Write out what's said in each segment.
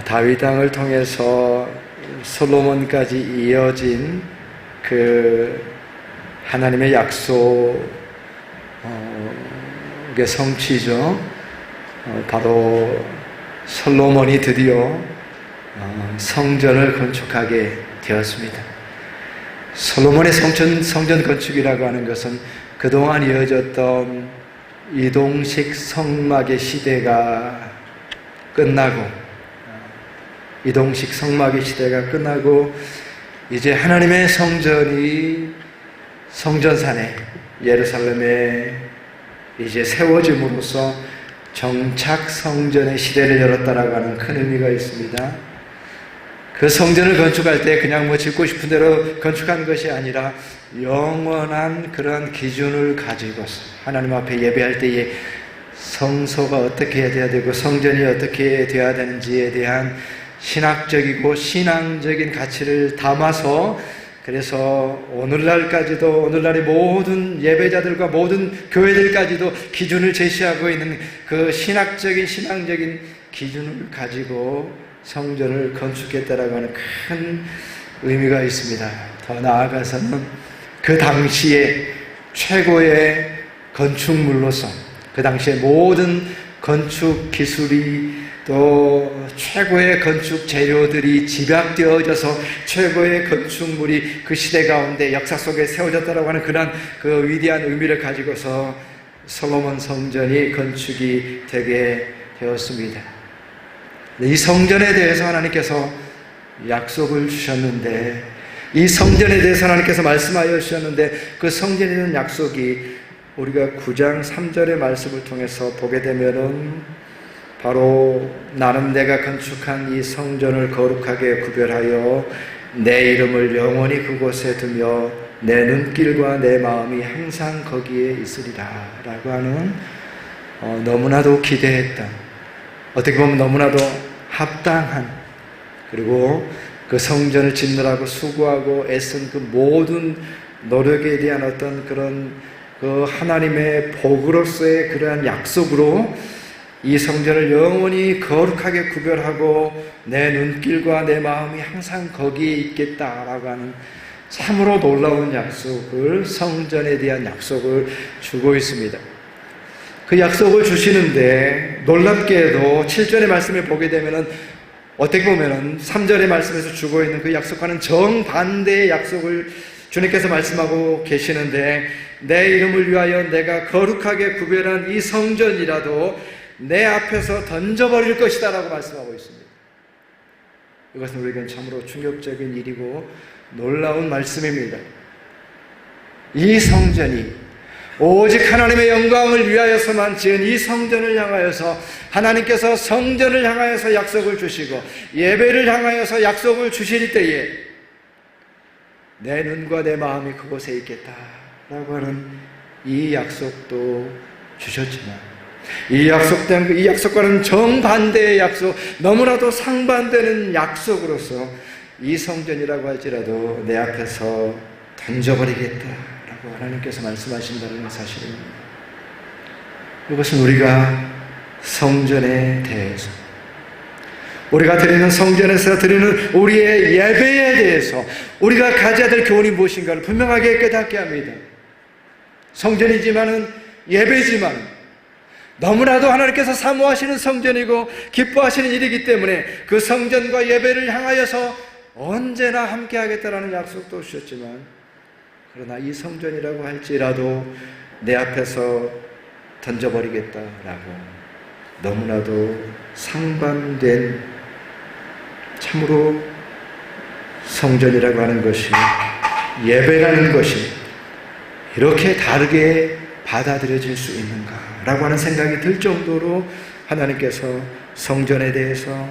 다윗 왕을 통해서 솔로몬까지 이어진 그 하나님의 약속의 성취죠. 바로 솔로몬이 드디어 성전을 건축하게 되었습니다. 솔로몬의 성전 건축이라고 하는 것은 그동안 이어졌던 이동식 성막의 시대가 끝나고, 이동식 성막의 시대가 끝나고 이제 하나님의 성전이 성전산에 예루살렘에 이제 세워짐으로써 정착 성전의 시대를 열었다라고 하는 큰 의미가 있습니다. 그 성전을 건축할 때 그냥 짓고 싶은 대로 건축한 것이 아니라 영원한 그런 기준을 가지고서 하나님 앞에 예배할 때에 성소가 어떻게 해야 되고 성전이 어떻게 되어야 되는지에 대한 신학적이고 신앙적인 가치를 담아서, 그래서 오늘날까지도 오늘날의 모든 예배자들과 모든 교회들까지도 기준을 제시하고 있는 그 신학적인 신앙적인 기준을 가지고 성전을 건축했다라고 하는 큰 의미가 있습니다. 더 나아가서는 그 당시에 최고의 건축물로서, 그 당시에 모든 건축 기술이 또 최고의 건축 재료들이 집약되어져서 최고의 건축물이 그 시대 가운데 역사 속에 세워졌다라고 하는 그런 그 위대한 의미를 가지고서 솔로몬 성전이 건축이 되게 되었습니다. 이 성전에 대해서 하나님께서 약속을 주셨는데, 이 성전에 대해서 하나님께서 말씀하여 주셨는데, 그 성전에 있는 약속이 우리가 9장 3절의 말씀을 통해서 보게 되면은 바로 나는 내가 건축한 이 성전을 거룩하게 구별하여 내 이름을 영원히 그곳에 두며 내 눈길과 내 마음이 항상 거기에 있으리라 라고 하는 너무나도 기대했던, 어떻게 보면 너무나도 합당한, 그리고 그 성전을 짓느라고 수고하고 애쓴 그 모든 노력에 대한 어떤 그런 그 하나님의 복으로서의 그러한 약속으로 이 성전을 영원히 거룩하게 구별하고 내 눈길과 내 마음이 항상 거기에 있겠다라고 하는 참으로 놀라운 약속을, 성전에 대한 약속을 주고 있습니다. 그 약속을 주시는데 놀랍게도 7절의 말씀을 보게 되면은 어떻게 보면은 3절의 말씀에서 주고 있는 그 약속과는 정반대의 약속을 주님께서 말씀하고 계시는데, 내 이름을 위하여 내가 거룩하게 구별한 이 성전이라도 내 앞에서 던져버릴 것이다 라고 말씀하고 있습니다. 이것은 우리에겐 참으로 충격적인 일이고 놀라운 말씀입니다. 이 성전이 오직 하나님의 영광을 위하여서만 지은 이 성전을 향하여서 하나님께서 성전을 향하여서 약속을 주시고 예배를 향하여서 약속을 주실 때에 내 눈과 내 마음이 그곳에 있겠다라고 하는 이 약속도 주셨지만, 이 약속과는 정반대의 약속, 너무나도 상반되는 약속으로서 이 성전이라고 할지라도 내 앞에서 던져버리겠다라고 하나님께서 말씀하신다는 사실입니다. 이것은 우리가 성전에 대해서, 우리가 드리는 성전에서 드리는 우리의 예배에 대해서 우리가 가져야 될 교훈이 무엇인가를 분명하게 깨닫게 합니다. 성전이지만은, 예배지만 너무나도 하나님께서 사모하시는 성전이고 기뻐하시는 일이기 때문에 그 성전과 예배를 향하여서 언제나 함께 하겠다라는 약속도 주셨지만, 그러나 이 성전이라고 할지라도 내 앞에서 던져버리겠다라고 너무나도 상반된, 참으로 성전이라고 하는 것이, 예배라는 것이 이렇게 다르게 받아들여질 수 있는가 라고 하는 생각이 들 정도로 하나님께서 성전에 대해서,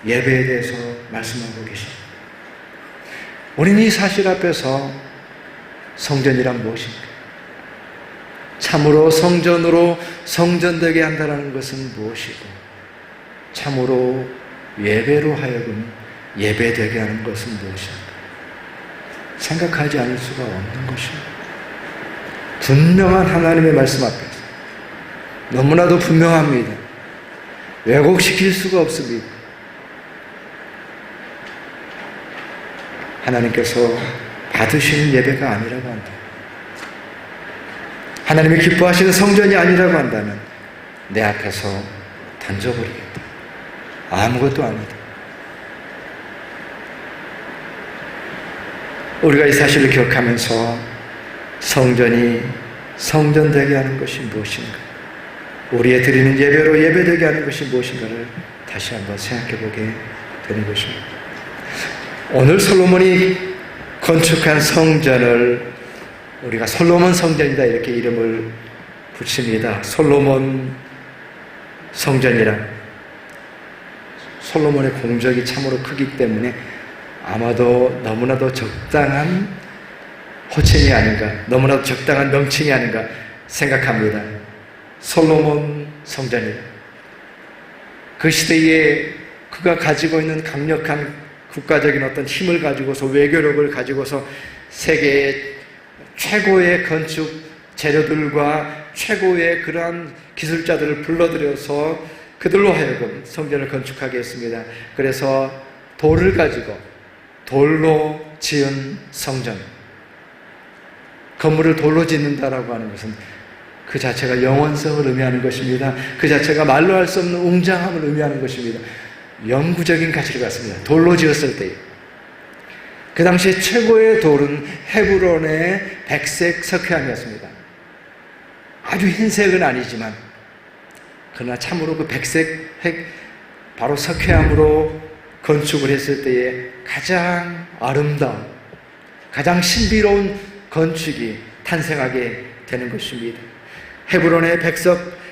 예배에 대해서 말씀하고 계십니다. 우리는 이 사실 앞에서 성전이란 무엇인가, 참으로 성전으로 성전되게 한다는 것은 무엇이고, 참으로 예배로 하여금 예배되게 하는 것은 무엇인가 생각하지 않을 수가 없는 것입니다. 분명한 하나님의 말씀 앞에서 너무나도 분명합니다. 왜곡시킬 수가 없습니다. 하나님께서 받으시는 예배가 아니라고 한다. 하나님이 기뻐하시는 성전이 아니라고 한다면 내 앞에서 던져버리겠다. 아무것도 아니다. 우리가 이 사실을 기억하면서 성전이 성전되게 하는 것이 무엇인가, 우리의 드리는 예배로 예배되게 하는 것이 무엇인가를 다시 한번 생각해 보게 되는 것입니다. 오늘 솔로몬이 건축한 성전을 우리가 솔로몬 성전이다 이렇게 이름을 붙입니다. 솔로몬 성전이라. 솔로몬의 공적이 참으로 크기 때문에 아마도 너무나도 적당한 호칭이 아닌가, 너무나도 적당한 명칭이 아닌가 생각합니다. 솔로몬 성전이다. 그 시대에 그가 가지고 있는 강력한 국가적인 어떤 힘을 가지고서, 외교력을 가지고서 세계의 최고의 건축 재료들과 최고의 그러한 기술자들을 불러들여서 그들로 하여금 성전을 건축하게 했습니다. 그래서 돌을 가지고 돌로 지은 성전, 건물을 돌로 짓는다라고 하는 것은 그 자체가 영원성을 의미하는 것입니다. 그 자체가 말로 할 수 없는 웅장함을 의미하는 것입니다. 영구적인 가치를 갖습니다. 돌로 지었을 때, 그 당시에 최고의 돌은 헤브론의 백색 석회암이었습니다. 아주 흰색은 아니지만 그러나 참으로 그 백색 바로 석회암으로 건축을 했을 때에 가장 아름다운, 가장 신비로운 건축이 탄생하게 되는 것입니다. 헤브론의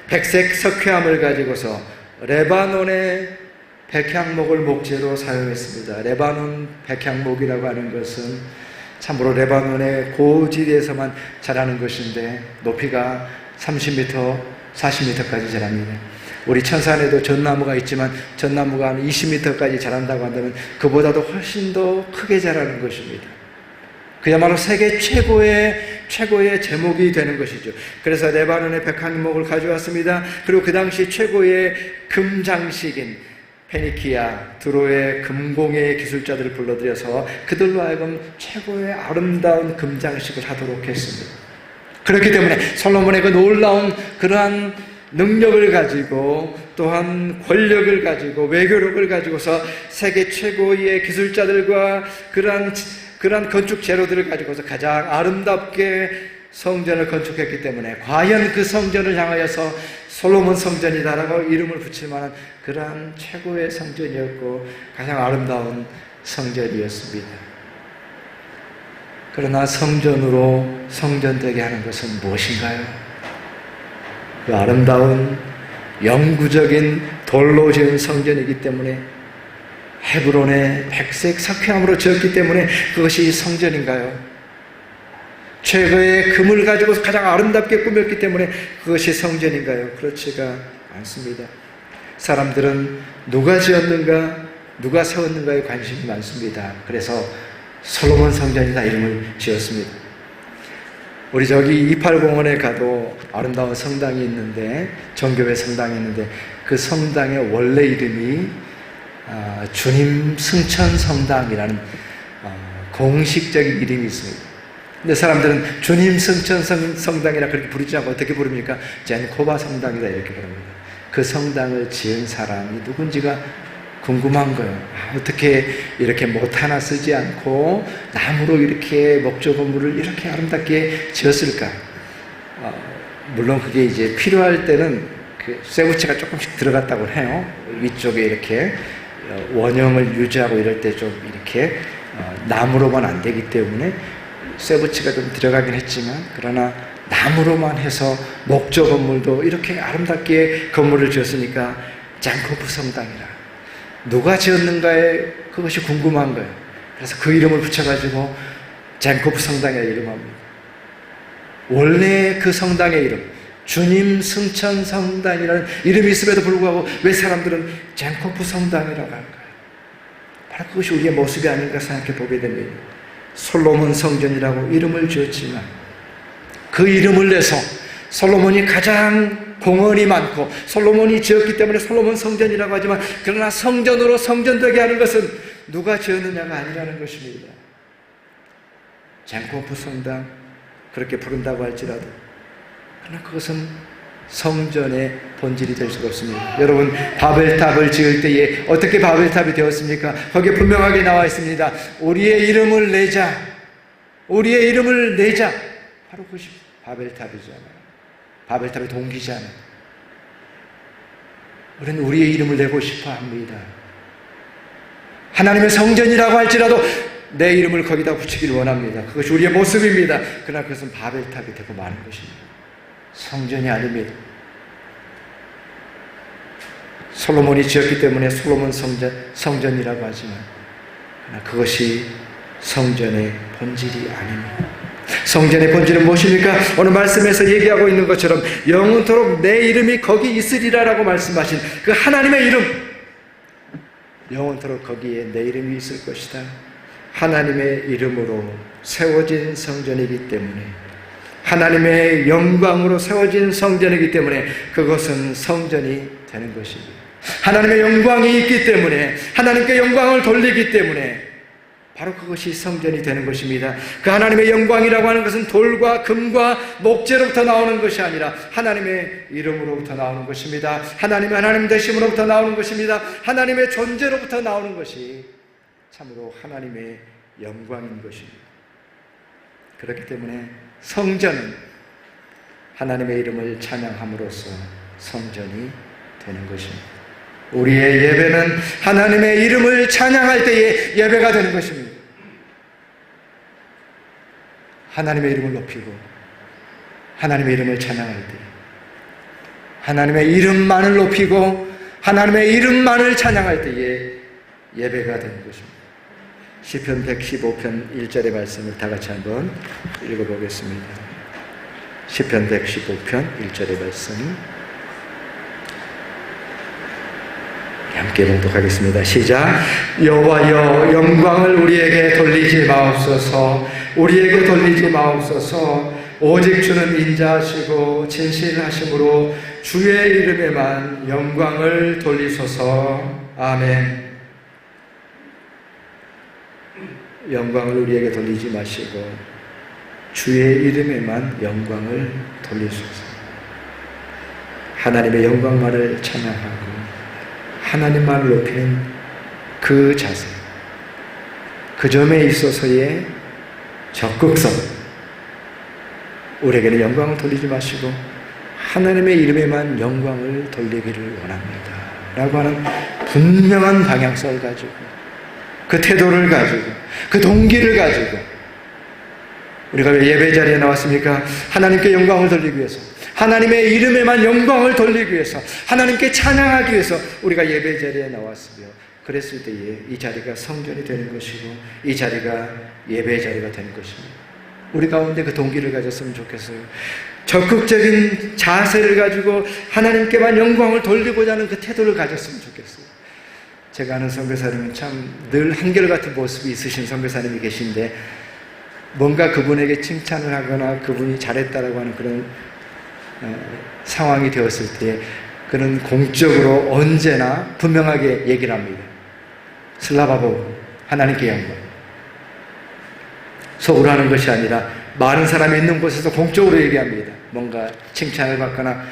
백색 석회암을 가지고서 레바논의 백향목을 목재로 사용했습니다. 레바논 백향목이라고 하는 것은 참으로 레바논의 고지대에서만 자라는 것인데 높이가 30m, 40m까지 자랍니다. 우리 천산에도 전나무가 있지만 전나무가 한 20m까지 자란다고 한다면 그보다도 훨씬 더 크게 자라는 것입니다. 그야말로 세계 최고의 제목이 되는 것이죠. 그래서 레바논의 백향목을 가져왔습니다. 그리고 그 당시 최고의 금장식인 페니키아, 드로의 금공예 기술자들을 불러들여서 그들로 하여금 최고의 아름다운 금장식을 하도록 했습니다. 그렇기 때문에 솔로몬의 그 놀라운 그러한 능력을 가지고, 또한 권력을 가지고, 외교력을 가지고서 세계 최고의 기술자들과 그러한 건축 재료들을 가지고서 가장 아름답게 성전을 건축했기 때문에 과연 그 성전을 향하여서 솔로몬 성전이다라고 이름을 붙일 만한 그러한 최고의 성전이었고 가장 아름다운 성전이었습니다. 그러나 성전으로 성전되게 하는 것은 무엇인가요? 그 아름다운 영구적인 돌로 지은 성전이기 때문에, 헤브론의 백색 석회암으로 지었기 때문에 그것이 성전인가요? 최고의 금을 가지고 가장 아름답게 꾸몄기 때문에 그것이 성전인가요? 그렇지가 않습니다. 사람들은 누가 지었는가, 누가 세웠는가에 관심이 많습니다. 그래서 솔로몬 성전이다 이름을 지었습니다. 우리 저기 이팔공원에 가도 아름다운 성당이 있는데, 정교회 성당이 있는데 그 성당의 원래 이름이 주님 승천 성당이라는 공식적인 이름이 있습니다. 근데 사람들은 주님 승천 성당이라 그렇게 부르지 않고 어떻게 부릅니까? 젠코바 성당이다 이렇게 부릅니다. 그 성당을 지은 사람이 누군지가 궁금한 거예요. 어떻게 이렇게 못 하나 쓰지 않고 나무로 이렇게 목조 건물을 이렇게 아름답게 지었을까? 물론 그게 이제 필요할 때는 그 쇠붙이가 조금씩 들어갔다고 해요. 위쪽에 이렇게 원형을 유지하고 이럴 때 좀 이렇게 나무로만 안 되기 때문에 쇠붙이가 좀 들어가긴 했지만, 그러나 나무로만 해서 목조 건물도 이렇게 아름답게 건물을 지었으니까 장코프 성당이라, 누가 지었는가에 그것이 궁금한 거예요. 그래서 그 이름을 붙여가지고 장코프 성당이라 이름합니다. 원래 그 성당의 이름, 주님 승천 성당이라는 이름이 있음에도 불구하고 왜 사람들은 장코프 성당이라고 할까요? 바로 그것이 우리의 모습이 아닌가 생각해 보게 됩니다. 솔로몬 성전이라고 이름을 지었지만 그 이름을 내서 솔로몬이 가장 공헌이 많고 솔로몬이 지었기 때문에 솔로몬 성전이라고 하지만, 그러나 성전으로 성전되게 하는 것은 누가 지었느냐가 아니라는 것입니다. 젠코프 성당 그렇게 부른다고 할지라도 그러나 그것은 성전의 본질이 될 수가 없습니다. 여러분, 바벨탑을 지을 때에 어떻게 바벨탑이 되었습니까? 거기에 분명하게 나와 있습니다. 우리의 이름을 내자. 우리의 이름을 내자. 바로 그것이 바벨탑이잖아요. 바벨탑의 동기잖아요. 우리는 우리의 이름을 내고 싶어 합니다. 하나님의 성전이라고 할지라도 내 이름을 거기다 붙이기를 원합니다. 그것이 우리의 모습입니다. 그러나 그것은 바벨탑이 되고 마는 것입니다. 성전이 아닙니다. 솔로몬이 지었기 때문에 솔로몬 성전이라고 하지만 그것이 성전의 본질이 아닙니다. 성전의 본질은 무엇입니까? 오늘 말씀에서 얘기하고 있는 것처럼 영원토록 내 이름이 거기 있으리라라고 말씀하신 그 하나님의 이름, 영원토록 거기에 내 이름이 있을 것이다. 하나님의 이름으로 세워진 성전이기 때문에, 하나님의 영광으로 세워진 성전이기 때문에 그것은 성전이 되는 것입니다. 하나님의 영광이 있기 때문에, 하나님께 영광을 돌리기 때문에 바로 그것이 성전이 되는 것입니다. 그 하나님의 영광이라고 하는 것은 돌과 금과 목재로부터 나오는 것이 아니라 하나님의 이름으로부터 나오는 것입니다. 하나님의 하나님 되심으로부터 나오는 것입니다. 하나님의 존재로부터 나오는 것이 참으로 하나님의 영광인 것입니다. 그렇기 때문에 성전은 하나님의 이름을 찬양함으로써 성전이 되는 것입니다. 우리의 예배는 하나님의 이름을 찬양할 때의 예배가 되는 것입니다. 하나님의 이름을 높이고 하나님의 이름을 찬양할 때, 하나님의 이름만을 높이고 하나님의 이름만을 찬양할 때의 예배가 되는 것입니다. 시편 115편 1절의 말씀을 다 같이 한번 읽어보겠습니다. 시편 115편 1절의 말씀 함께 봉독하겠습니다. 시작. 여호와여, 영광을 우리에게 돌리지 마옵소서. 우리에게 돌리지 마옵소서. 오직 주는 인자하시고 진실하심으로 주의 이름에만 영광을 돌리소서. 아멘. 영광을 우리에게 돌리지 마시고 주의 이름에만 영광을 돌리소서. 하나님의 영광만을 찬양하고 하나님만을 높이는 그 자세, 그 점에 있어서의 적극성, 우리에게는 영광을 돌리지 마시고 하나님의 이름에만 영광을 돌리기를 원합니다 라고 하는 분명한 방향성을 가지고, 그 태도를 가지고, 그 동기를 가지고 우리가 왜 예배 자리에 나왔습니까? 하나님께 영광을 돌리기 위해서, 하나님의 이름에만 영광을 돌리기 위해서, 하나님께 찬양하기 위해서 우리가 예배 자리에 나왔으며, 그랬을 때에 이 자리가 성전이 되는 것이고 이 자리가 예배 자리가 되는 것입니다. 우리 가운데 그 동기를 가졌으면 좋겠어요. 적극적인 자세를 가지고 하나님께만 영광을 돌리고자 하는 그 태도를 가졌으면 좋겠어요. 제가 아는 선교사님은 참 늘 한결같은 모습이 있으신 선교사님이 계신데, 뭔가 그분에게 칭찬을 하거나 그분이 잘했다라고 하는 그런 상황이 되었을 때 그는 공적으로 언제나 분명하게 얘기를 합니다. 슬라바보, 하나님께 영광. 속으로 하는 것이 아니라 많은 사람이 있는 곳에서 공적으로 얘기합니다. 뭔가 칭찬을 받거나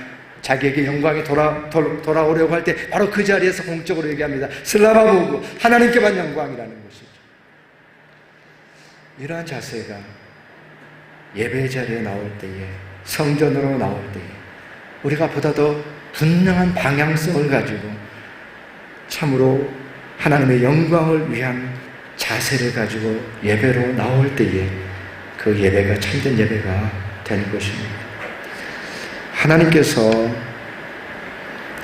자기에게 영광이 돌아오려고 할 때 바로 그 자리에서 공적으로 얘기합니다. 슬라바보고 하나님께만 영광이라는 것이죠. 이러한 자세가 예배 자리에 나올 때에, 성전으로 나올 때에 우리가 보다 더 분명한 방향성을 가지고 참으로 하나님의 영광을 위한 자세를 가지고 예배로 나올 때에 그 예배가 참된 예배가 되는 것입니다. 하나님께서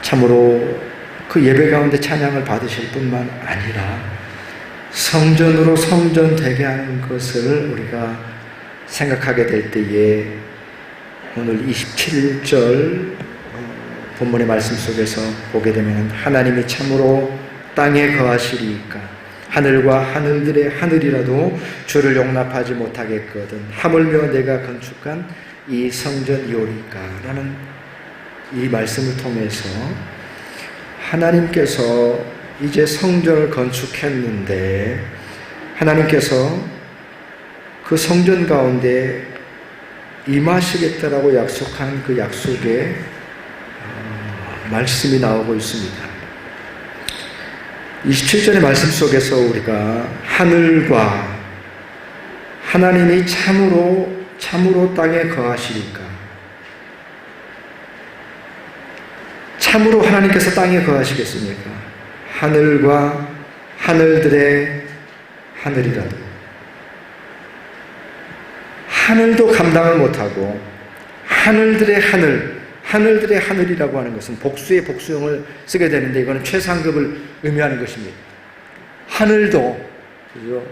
참으로 그 예배 가운데 찬양을 받으실 뿐만 아니라 성전으로 성전되게 하는 것을 우리가 생각하게 될 때에 오늘 27절 본문의 말씀 속에서 보게 되면, 하나님이 참으로 땅에 거하시리이까 하늘과 하늘들의 하늘이라도 주를 용납하지 못하겠거든 하물며 내가 건축한 이 성전이오리까 라는 이 말씀을 통해서 하나님께서 이제 성전을 건축했는데, 하나님께서 그 성전 가운데 임하시겠다라고 약속한 그 약속의 말씀이 나오고 있습니다. 27절의 말씀 속에서 우리가 하늘과 하나님이 참으로 땅에 거하시니까, 참으로 하나님께서 땅에 거하시겠습니까? 하늘과 하늘들의 하늘이라도, 하늘도 감당을 못하고 하늘들의 하늘이라고 하는 것은 복수의 복수형을 쓰게 되는데, 이거는 최상급을 의미하는 것입니다. 하늘도, 그죠?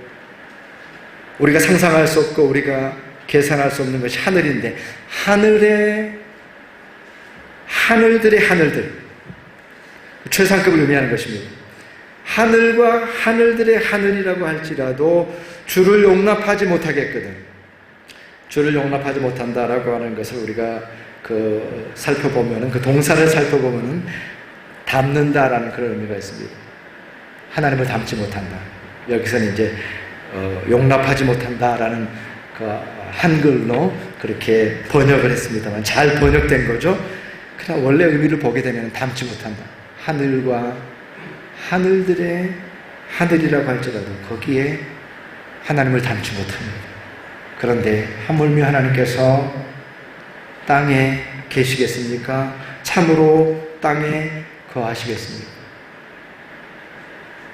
우리가 상상할 수 없고 우리가 계산할 수 없는 것이 하늘인데, 하늘들의 하늘들, 최상급을 의미하는 것입니다. 하늘과 하늘들의 하늘이라고 할지라도 주를 용납하지 못하겠거든. 주를 용납하지 못한다라고 하는 것을 우리가 살펴보면은, 그 동사를 살펴보면은 닮는다라는 그런 의미가 있습니다. 하나님을 닮지 못한다. 여기서는 이제 용납하지 못한다라는 그 한글로 그렇게 번역을 했습니다만, 잘 번역된 거죠. 그러나 원래 의미를 보게 되면 닮지 못한다. 하늘과 하늘들의 하늘이라고 할지라도 거기에 하나님을 닮지 못합니다. 그런데 하물며 하나님께서 땅에 계시겠습니까? 참으로 땅에 거하시겠습니까?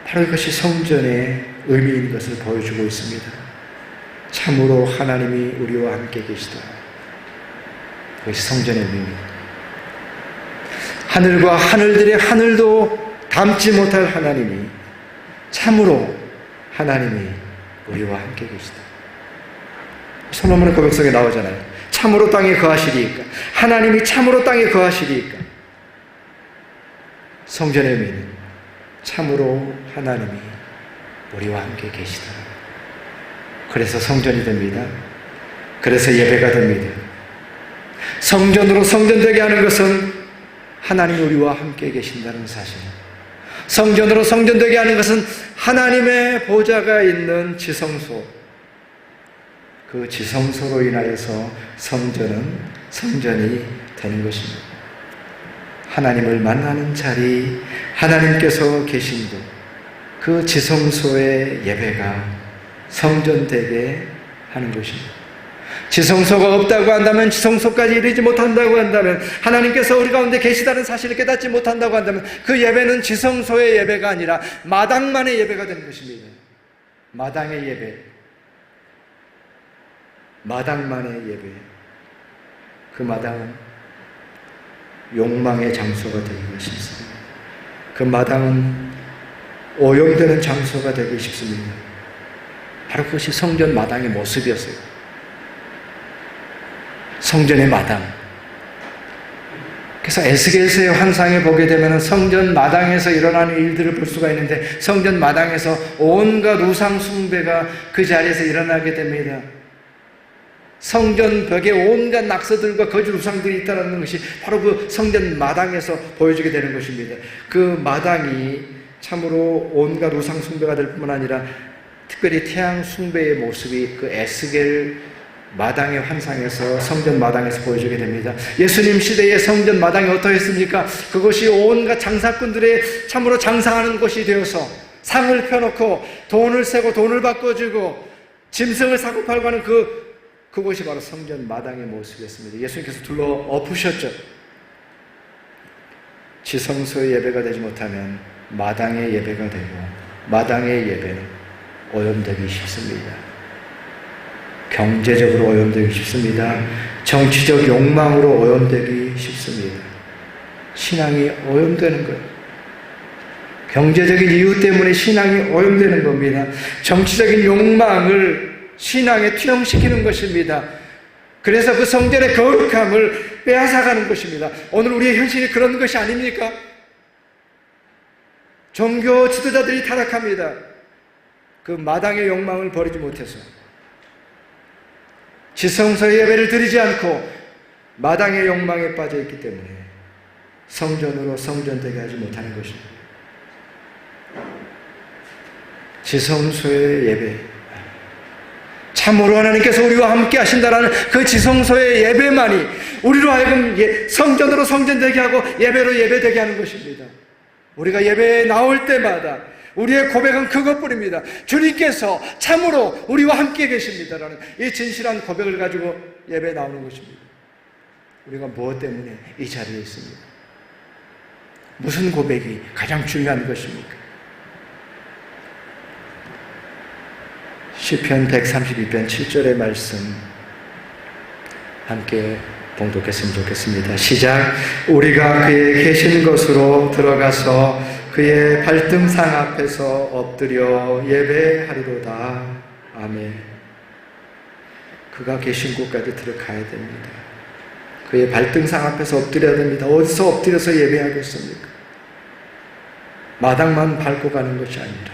바로 이것이 성전의 의미인 것을 보여주고 있습니다. 참으로 하나님이 우리와 함께 계시다. 그것이 성전의 의미입니다. 하늘과 하늘들의 하늘도 닮지 못할 하나님이, 참으로 하나님이 우리와 함께 계시다. 솔로몬의 고백 속에 나오잖아요. 참으로 땅에 거하시리이까. 하나님이 참으로 땅에 거하시리이까. 성전의 의미는 참으로 하나님이 우리와 함께 계시다. 그래서 성전이 됩니다. 그래서 예배가 됩니다. 성전으로 성전되게 하는 것은 하나님이 우리와 함께 계신다는 사실. 성전으로 성전되게 하는 것은 하나님의 보좌가 있는 지성소, 그 지성소로 인하여서 성전이 되는 것입니다. 하나님을 만나는 자리, 하나님께서 계신 곳, 그 지성소의 예배가 성전되게 하는 것입니다. 지성소가 없다고 한다면, 지성소까지 이르지 못한다고 한다면, 하나님께서 우리 가운데 계시다는 사실을 깨닫지 못한다고 한다면, 그 예배는 지성소의 예배가 아니라 마당만의 예배가 되는 것입니다. 마당의 예배, 마당만의 예배. 그 마당은 욕망의 장소가 되기가 쉽습니다. 그 마당은 오염되는 장소가 되기 쉽습니다. 바로 그것이 성전 마당의 모습이었어요. 성전의 마당. 그래서 에스겔서의 환상에 보게 되면 성전 마당에서 일어나는 일들을 볼 수가 있는데, 성전 마당에서 온갖 우상 숭배가 그 자리에서 일어나게 됩니다. 성전 벽에 온갖 낙서들과 거짓 우상들이 있다는 것이 바로 그 성전 마당에서 보여지게 되는 것입니다. 그 마당이 참으로 온갖 우상 숭배가 될 뿐만 아니라 특별히 태양 숭배의 모습이 그 에스겔 마당의 환상에서, 성전 마당에서 보여주게 됩니다. 예수님 시대의 성전 마당이 어떠했습니까? 그것이 온갖 장사꾼들의 참으로 장사하는 곳이 되어서 상을 펴놓고 돈을 세고 돈을 바꿔주고 짐승을 사고 팔고 하는 그곳이 바로 성전 마당의 모습이었습니다. 예수님께서 둘러 엎으셨죠. 지성소의 예배가 되지 못하면 마당의 예배가 되고, 마당의 예배는 오염되기 쉽습니다. 경제적으로 오염되기 쉽습니다. 정치적 욕망으로 오염되기 쉽습니다. 신앙이 오염되는 거예요. 경제적인 이유 때문에 신앙이 오염되는 겁니다. 정치적인 욕망을 신앙에 투영시키는 것입니다. 그래서 그 성전의 거룩함을 빼앗아가는 것입니다. 오늘 우리의 현실이 그런 것이 아닙니까? 종교 지도자들이 타락합니다. 그 마당의 욕망을 버리지 못해서, 지성소의 예배를 드리지 않고 마당의 욕망에 빠져있기 때문에 성전으로 성전되게 하지 못하는 것입니다. 지성소의 예배, 참으로 하나님께서 우리와 함께 하신다라는 그 지성소의 예배만이 우리로 하여금 성전으로 성전되게 하고 예배로 예배되게 하는 것입니다. 우리가 예배에 나올 때마다 우리의 고백은 그것뿐입니다. 주님께서 참으로 우리와 함께 계십니다라는 이 진실한 고백을 가지고 예배에 나오는 것입니다. 우리가 무엇 때문에 이 자리에 있습니까? 무슨 고백이 가장 중요한 것입니까? 시편 132편 7절의 말씀 함께 봉독했으면 좋겠습니다. 시작. 우리가 그의 계신 곳으로 들어가서 그의 발등상 앞에서 엎드려 예배하리로다. 아멘. 그가 계신 곳까지 들어가야 됩니다. 그의 발등상 앞에서 엎드려야 됩니다. 어디서 엎드려서 예배하겠습니까? 마당만 밟고 가는 것이 아니라,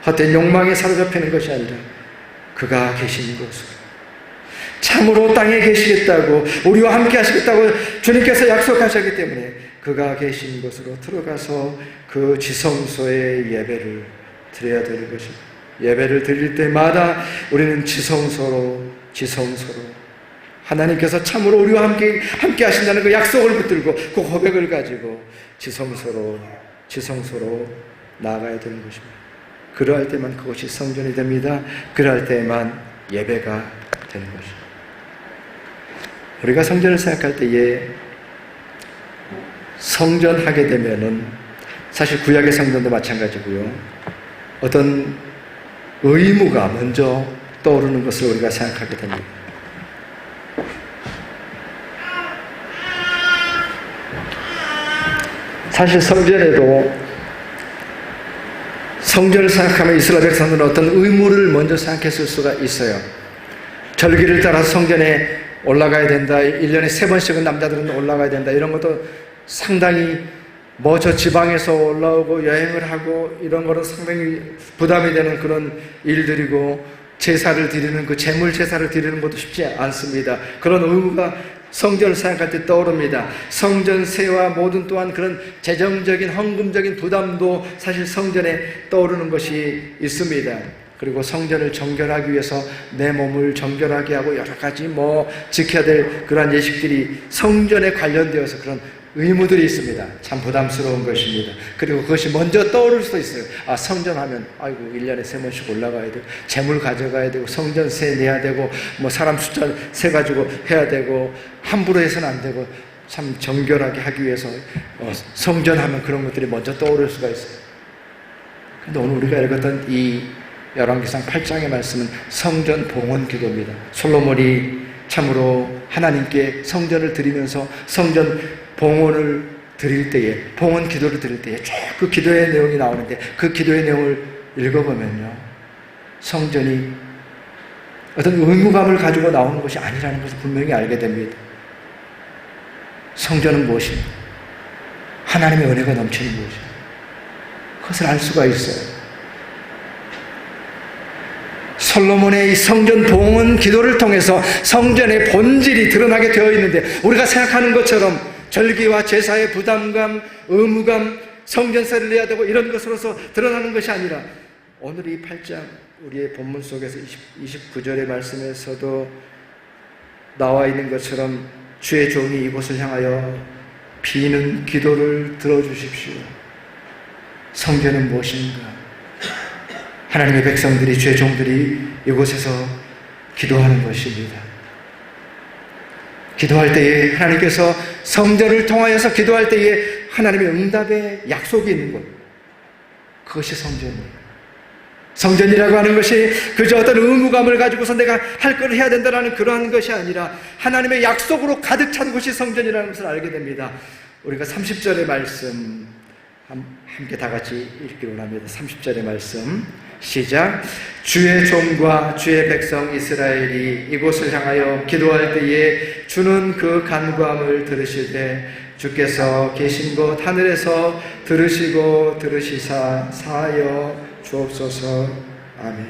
헛된 욕망에 사로잡히는 것이 아니라 그가 계신 곳으로, 참으로 땅에 계시겠다고, 우리와 함께 하시겠다고 주님께서 약속하셨기 때문에 그가 계신 곳으로 들어가서 그 지성소의 예배를 드려야 되는 것입니다. 예배를 드릴 때마다 우리는 지성소로 하나님께서 참으로 우리와 함께 하신다는 그 약속을 붙들고 그 고백을 가지고 지성소로 나아가야 되는 것입니다. 그러할 때만 그것이 성전이 됩니다. 그러할 때만 예배가 되는 것입니다. 우리가 성전을 생각할 때에 성전하게 되면은 사실 구약의 성전도 마찬가지고요. 어떤 의무가 먼저 떠오르는 것을 우리가 생각하게 됩니다. 사실 성전을 생각하면 이스라엘 백성들은 어떤 의무를 먼저 생각했을 수가 있어요. 절기를 따라서 성전에 올라가야 된다. 1년에 3번씩은 남자들은 올라가야 된다. 이런 것도 상당히 저 지방에서 올라오고 여행을 하고 이런 거는 상당히 부담이 되는 그런 일들이고, 제사를 드리는 그 재물 제사를 드리는 것도 쉽지 않습니다. 그런 의무가 성전을 생각할 때 떠오릅니다. 성전세와 모든 또한 그런 재정적인 헌금적인 부담도 사실 성전에 떠오르는 것이 있습니다. 그리고 성전을 정결하기 위해서 내 몸을 정결하게 하고 여러 가지 지켜야 될 그러한 예식들이 성전에 관련되어서 그런 의무들이 있습니다. 참 부담스러운 것입니다. 그리고 그것이 먼저 떠오를 수도 있어요. 성전하면 1년에 3번씩 올라가야 되고, 재물 가져가야 되고, 성전세 내야 되고, 사람 숫자 세 가지고 해야 되고, 함부로 해서는 안 되고, 참 정결하게 하기 위해서 성전하면 그런 것들이 먼저 떠오를 수가 있어요. 근데 오늘 우리가 읽었던 이 열왕기상 8장의 말씀은 성전 봉헌 기도입니다. 솔로몬이 참으로 하나님께 성전을 드리면서 성전 봉헌을 드릴 때에, 봉헌 기도를 드릴 때에 쭉 그 기도의 내용이 나오는데, 그 기도의 내용을 읽어보면요, 성전이 어떤 의무감을 가지고 나오는 것이 아니라는 것을 분명히 알게 됩니다. 성전은 무엇입니까? 하나님의 은혜가 넘치는 무엇입니까? 그것을 알 수가 있어요. 솔로몬의 이 성전 봉헌 기도를 통해서 성전의 본질이 드러나게 되어 있는데, 우리가 생각하는 것처럼 절기와 제사의 부담감, 의무감, 성전세를 내야 되고 이런 것으로서 드러나는 것이 아니라, 오늘 이 8장 우리의 본문 속에서 29절의 말씀에서도 나와 있는 것처럼 주의 종이 이곳을 향하여 비는 기도를 들어주십시오. 성전은 무엇인가? 하나님의 백성들이, 주의 종들이 이곳에서 기도하는 것입니다. 기도할 때에 하나님께서 성전을 통하여서 기도할 때에 하나님의 응답의 약속이 있는 것, 그것이 성전이에요. 성전이라고 하는 것이 그저 어떤 의무감을 가지고서 내가 할 걸 해야 된다는 그러한 것이 아니라 하나님의 약속으로 가득 찬 곳이 성전이라는 것을 알게 됩니다. 우리가 30절의 말씀 함께 다 같이 읽기로 합니다. 30절의 말씀 시작. 주의 종과 주의 백성 이스라엘이 이곳을 향하여 기도할 때에 주는 그 간구함을 들으시되 주께서 계신 곳 하늘에서 들으시고 들으시사 사하여 주옵소서. 아멘.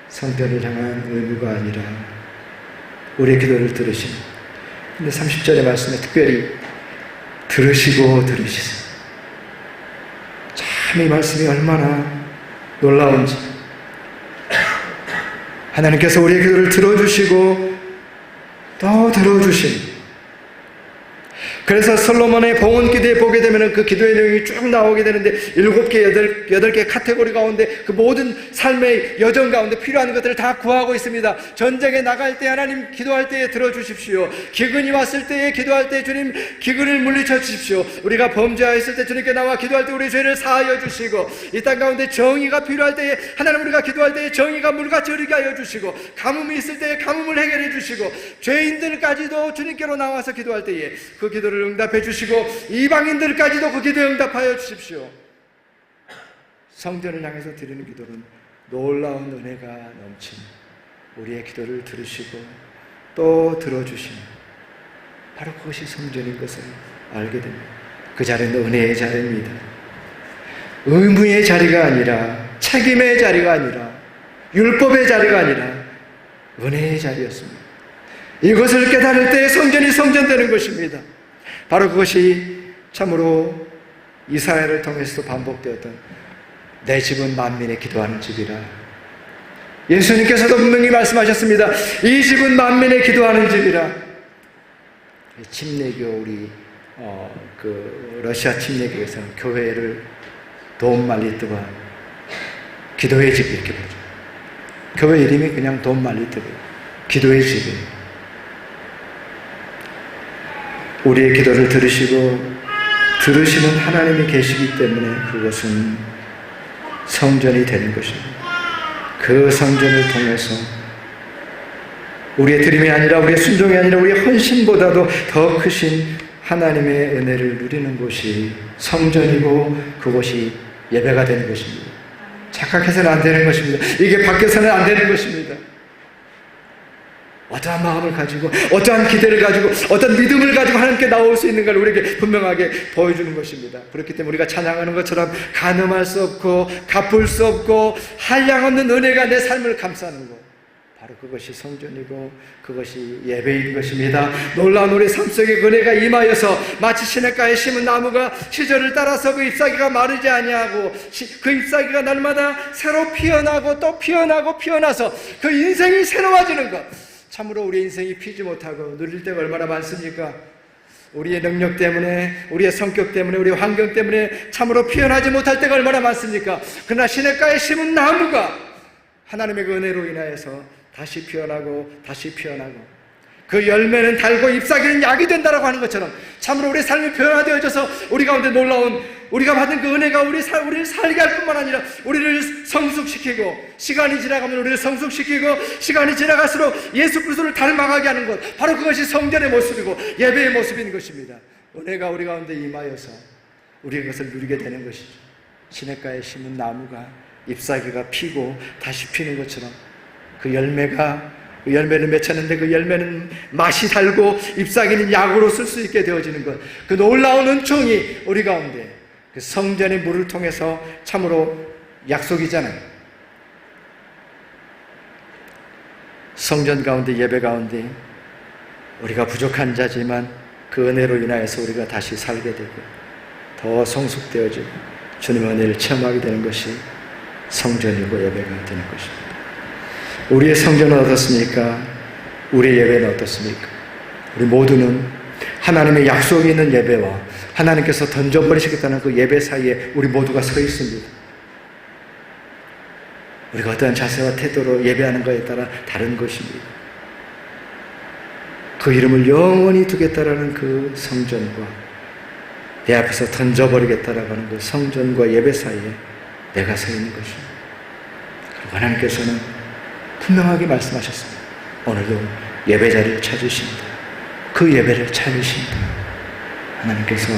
성전을 향한 의무가 아니라 우리의 기도를 들으시는, 근데 30절의 말씀에 특별히 들으시고 들으시사, 참 이 말씀이 얼마나 놀라운지. 하나님께서 우리의 기도를 들어주시고 또 들어주십니다. 그래서 솔로몬의 봉헌 기도에 보게 되면 그 기도의 내용이 쭉 나오게 되는데 7개, 8개 카테고리 가운데 그 모든 삶의 여정 가운데 필요한 것들을 다 구하고 있습니다. 전쟁에 나갈 때 하나님 기도할 때에 들어주십시오. 기근이 왔을 때에 기도할 때 주님 기근을 물리쳐 주십시오. 우리가 범죄하였을 때 주님께 나와 기도할 때 우리 죄를 사하여 주시고, 이 땅 가운데 정의가 필요할 때에 하나님 우리가 기도할 때에 정의가 물같이 흐르게 하여 주시고, 가뭄이 있을 때에 가뭄을 해결해 주시고, 죄인들까지도 주님께로 나와서 기도할 때에 그 기도를 응답해 주시고, 이방인들까지도 그 기도에 응답하여 주십시오. 성전을 향해서 드리는 기도는 놀라운 은혜가 넘친 우리의 기도를 들으시고 또 들어주시는, 바로 그것이 성전인 것을 알게 됩니다. 그 자리는 은혜의 자리입니다. 의무의 자리가 아니라, 책임의 자리가 아니라, 율법의 자리가 아니라 은혜의 자리였습니다. 이것을 깨달을 때 성전이 성전되는 것입니다. 바로 그것이 참으로 이사야를 통해서도 반복되었던 내 집은 만민의 기도하는 집이라. 예수님께서도 분명히 말씀하셨습니다. 이 집은 만민의 기도하는 집이라. 침례교, 우리 러시아 침례교에서는 교회를 돈 말리뜨바 기도의 집 이렇게 부르죠. 교회 이름이 그냥 돈 말리뜨바 기도의 집이에요. 우리의 기도를 들으시고 들으시는 하나님이 계시기 때문에 그것은 성전이 되는 것입니다. 그 성전을 통해서 우리의 드림이 아니라, 우리의 순종이 아니라 우리의 헌신보다도 더 크신 하나님의 은혜를 누리는 곳이 성전이고, 그것이 예배가 되는 것입니다. 착각해서는 안 되는 것입니다. 이게 밖에서는 안 되는 것입니다. 어떠한 마음을 가지고, 어떠한 기대를 가지고, 어떤 믿음을 가지고 하나님께 나올 수 있는 걸 우리에게 분명하게 보여주는 것입니다. 그렇기 때문에 우리가 찬양하는 것처럼 가늠할 수 없고 갚을 수 없고 한량없는 은혜가 내 삶을 감싸는 것, 바로 그것이 성전이고 그것이 예배인 것입니다. 놀라운 우리 삶 속에 은혜가 임하여서 마치 시냇가에 심은 나무가 시절을 따라서 그 잎사귀가 마르지 아니하고, 그 잎사귀가 날마다 새로 피어나고 또 피어나고 피어나서 그 인생이 새로워지는 것. 참으로 우리의 인생이 피지 못하고 누릴 때가 얼마나 많습니까? 우리의 능력 때문에, 우리의 성격 때문에, 우리의 환경 때문에 참으로 피어나지 못할 때가 얼마나 많습니까? 그러나 시냇가에 심은 나무가 하나님의 그 은혜로 인하여서 다시 피어나고 다시 피어나고, 그 열매는 달고 잎사귀는 약이 된다라고 하는 것처럼 참으로 우리의 삶이 변화되어져서 우리 가운데 놀라운, 우리가 받은 그 은혜가 우리를 살게 할 뿐만 아니라 우리를 성숙시키고, 시간이 지나가면 우리를 성숙시키고, 시간이 지나갈수록 예수 그리스도를 닮아가게 하는 것, 바로 그것이 성전의 모습이고 예배의 모습인 것입니다. 은혜가 우리 가운데 임하여서 우리가 그것을 누리게 되는 것이죠. 시냇가에 심은 나무가 잎사귀가 피고 다시 피는 것처럼 그 열매는 맺혔는데 그 열매는 맛이 달고 잎사귀는 약으로 쓸 수 있게 되어지는 것, 그 놀라운 은총이 우리 가운데 그 성전의 물을 통해서 참으로 약속이잖아요. 성전 가운데, 예배 가운데 우리가 부족한 자지만 그 은혜로 인하여서 우리가 다시 살게 되고 더 성숙되어지고 주님의 은혜를 체험하게 되는 것이 성전이고 예배가 되는 것입니다. 우리의 성전은 어떻습니까? 우리의 예배는 어떻습니까? 우리 모두는 하나님의 약속이 있는 예배와 하나님께서 던져버리시겠다는 그 예배 사이에 우리 모두가 서 있습니다. 우리가 어떠한 자세와 태도로 예배하는 것에 따라 다른 것입니다. 그 이름을 영원히 두겠다라는 그 성전과 내 앞에서 던져버리겠다라고 하는 그 성전과 예배 사이에 내가 서 있는 것입니다. 그리고 하나님께서는 분명하게 말씀하셨습니다. 오늘도 예배 자리를 찾으십니다. 그 예배를 찾으십니다. 하나님께서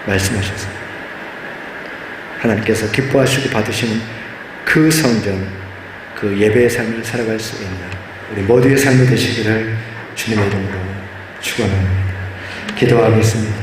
말씀하셨습니다. 하나님께서 기뻐하시고 받으시는 그 성전, 그 예배의 삶을 살아갈 수 있는 우리 모두의 삶이 되시기를 주님의 이름으로 축원합니다. 기도하겠습니다.